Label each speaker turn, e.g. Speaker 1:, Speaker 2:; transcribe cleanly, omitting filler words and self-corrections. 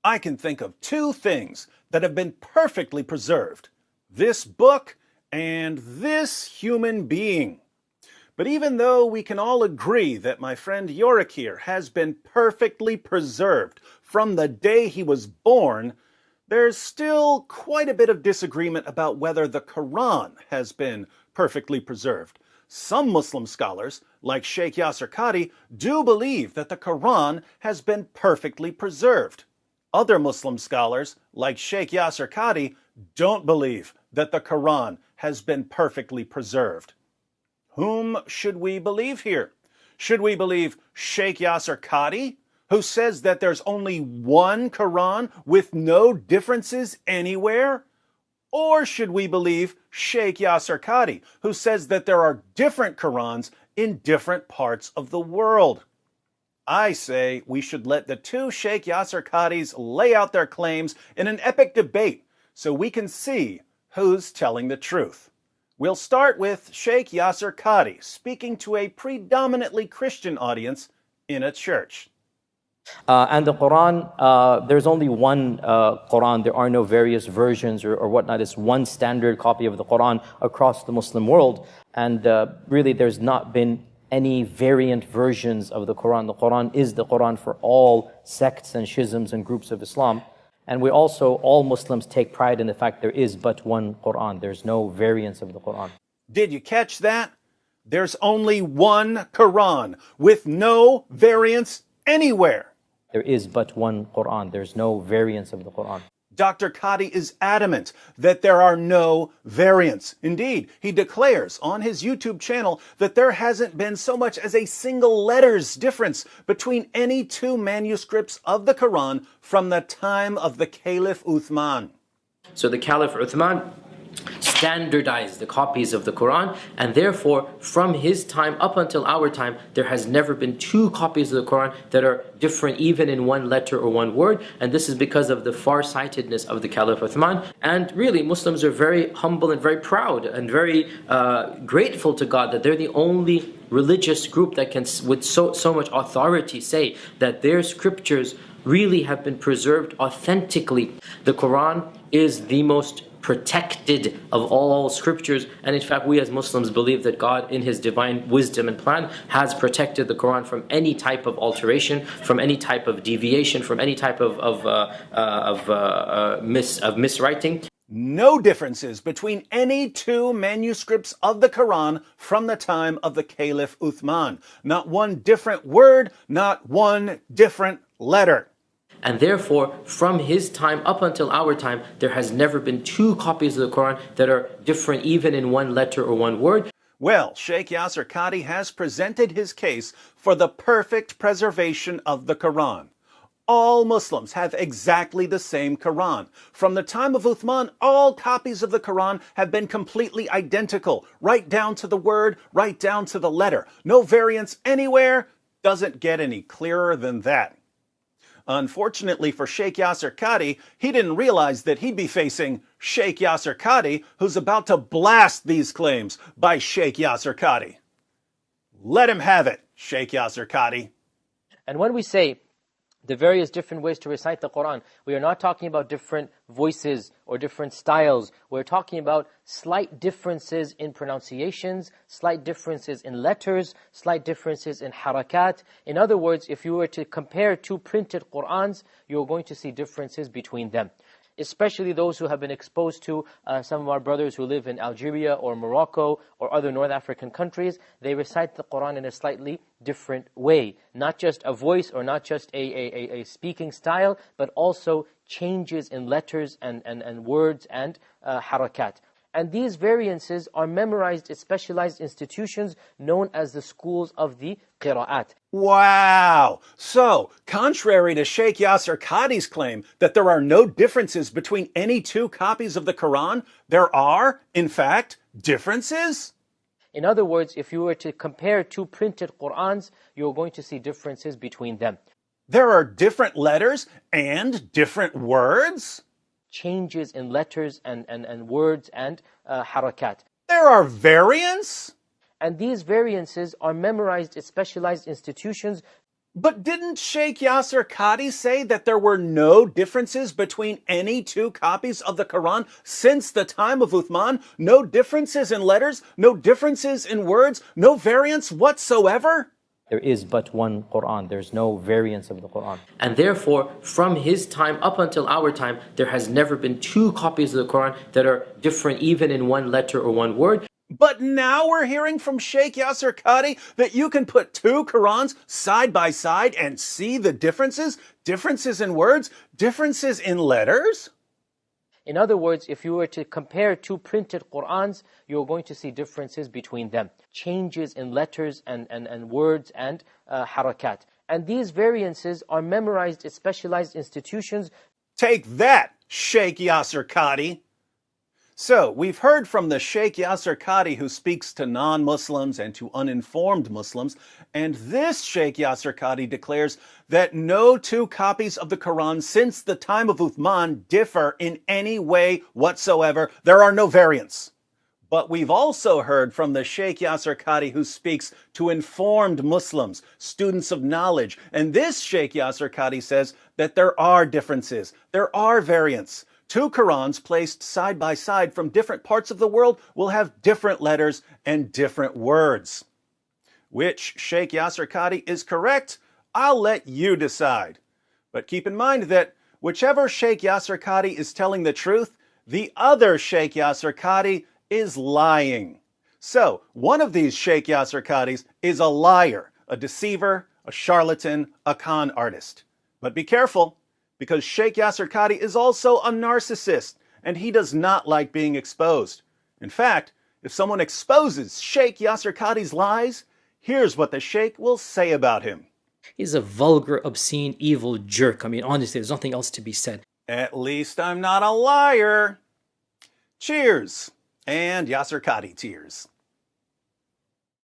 Speaker 1: I can think of two things that have been perfectly preserved: this book and this human being. But even though we can all agree that my friend Yasir has been perfectly preserved from the day he was born, there's still quite a bit of disagreement about whether the Quran has been perfectly preserved. Some Muslim scholars, like Sheikh Yasir Qadhi, do believe that the Quran has been perfectly preserved. Other Muslim scholars, like Sheikh Yasir Qadhi, don't believe that the Quran has been perfectly preserved. Whom should we believe here? Should we believe Sheikh Yasir Qadhi, who says that there's only one Quran with no differences anywhere? Or should we believe Sheikh Yasir Qadhi, who says that there are different Qurans in different parts of the world? I say we should let the two Sheikh Yasir Qadhis lay out their claims in an epic debate so we can see who's telling the truth. We'll start with Sheikh Yasir Qadhi speaking to a predominantly Christian audience in a church.
Speaker 2: And the Quran, there's only one Quran. There are no various versions or whatnot. It's one standard copy of the Quran across the Muslim world. And really, there's not been any variant versions of the Quran. The Quran is the Quran for all sects and schisms and groups of Islam. And we also, all Muslims take pride in the fact there is but one Quran. There's no variants of the Quran.
Speaker 1: Did you catch that? There's only one Quran with no variants anywhere.
Speaker 2: There is but one Quran. There's no variants of the Quran.
Speaker 1: Dr. Qadhi is adamant that there are no variants. Indeed, he declares on his YouTube channel that there hasn't been so much as a single letter's difference between any two manuscripts of the Quran from the time of the Caliph Uthman.
Speaker 2: So the Caliph Uthman standardized the copies of the Quran, and therefore from his time up until our time there has never been two copies of the Quran that are different even in one letter or one word. And this is because of the far-sightedness of the Caliph Uthman. And really Muslims are very humble and very proud and very grateful to God that they're the only religious group that can with so much authority say that their scriptures really have been preserved authentically. The Quran is the most protected of all scriptures, and in fact we as Muslims believe that God in his divine wisdom and plan has protected the Quran from any type of alteration, from any type of deviation, from any type of miswriting.
Speaker 1: No differences between any two manuscripts of the Quran from the time of the Caliph Uthman. Not one different word, not one different letter.
Speaker 2: And therefore, from his time up until our time, there has never been two copies of the Quran that are different even in one letter or one word.
Speaker 1: Well, Sheikh Yasir Qadhi has presented his case for the perfect preservation of the Quran. All Muslims have exactly the same Quran. From the time of Uthman, all copies of the Quran have been completely identical, right down to the word, right down to the letter. No variance anywhere. Doesn't get any clearer than that. Unfortunately for Sheikh Yasir Qadhi, he didn't realize that he'd be facing Sheikh Yasir Qadhi, who's about to blast these claims by Sheikh Yasir Qadhi. Let him have it, Sheikh Yasir Qadhi.
Speaker 2: And when we say the various different ways to recite the Quran, we are not talking about different voices or different styles. We're talking about slight differences in pronunciations, slight differences in letters, slight differences in harakat. In other words, if you were to compare two printed Qurans, you're going to see differences between them. Especially those who have been exposed to some of our brothers who live in Algeria or Morocco or other North African countries, they recite the Quran in a slightly different way. Not just a voice or not just a speaking style, but also changes in letters and words and harakat. And these variances are memorized in specialized institutions known as the schools of the qira'at.
Speaker 1: Wow! So, contrary to Sheikh Yasir Qadhi's claim that there are no differences between any two copies of the Quran, there are, in fact, differences?
Speaker 2: In other words, if you were to compare two printed Qurans, you're going to see differences between them.
Speaker 1: There are different letters and different words?
Speaker 2: Changes in letters and words and harakat.
Speaker 1: There are variants?
Speaker 2: And these variances are memorized in specialized institutions.
Speaker 1: But didn't Sheikh Yasir Qadhi say that there were no differences between any two copies of the Quran since the time of Uthman? No differences in letters, no differences in words, no variance whatsoever?
Speaker 3: There is but one Quran. There's no variance of the Quran.
Speaker 2: And therefore, from his time up until our time, there has never been two copies of the Quran that are different even in one letter or one word.
Speaker 1: But now we're hearing from Sheikh Yasir Qadhi that you can put two Qurans side by side and see the differences? Differences in words? Differences in letters?
Speaker 2: In other words, if you were to compare two printed Qur'ans, you're going to see differences between them. Changes in letters and words and harakat. And these variances are memorized in specialized institutions.
Speaker 1: Take that, Sheikh Yasir Qadhi! So, we've heard from the Sheikh Yasir Qadhi who speaks to non-Muslims and to uninformed Muslims, and this Sheikh Yasir Qadhi declares that no two copies of the Quran since the time of Uthman differ in any way whatsoever. There are no variants. But we've also heard from the Sheikh Yasir Qadhi who speaks to informed Muslims, students of knowledge, and this Sheikh Yasir Qadhi says that there are differences, there are variants. Two Qurans placed side by side from different parts of the world will have different letters and different words. Which Sheikh Yasir Qadhi is correct? I'll let you decide. But keep in mind that whichever Sheikh Yasir Qadhi is telling the truth, the other Sheikh Yasir Qadhi is lying. So, one of these Sheikh Yasir Qadhis is a liar, a deceiver, a charlatan, a con artist. But be careful, because Sheikh Yasir Qadhi is also a narcissist, and he does not like being exposed. In fact, if someone exposes Sheikh Yasir Qadhi's lies, here's what the Sheikh will say about him.
Speaker 3: He's a vulgar, obscene, evil jerk. I mean, honestly, there's nothing else to be said.
Speaker 1: At least I'm not a liar. Cheers, and Yasir Qadhi tears.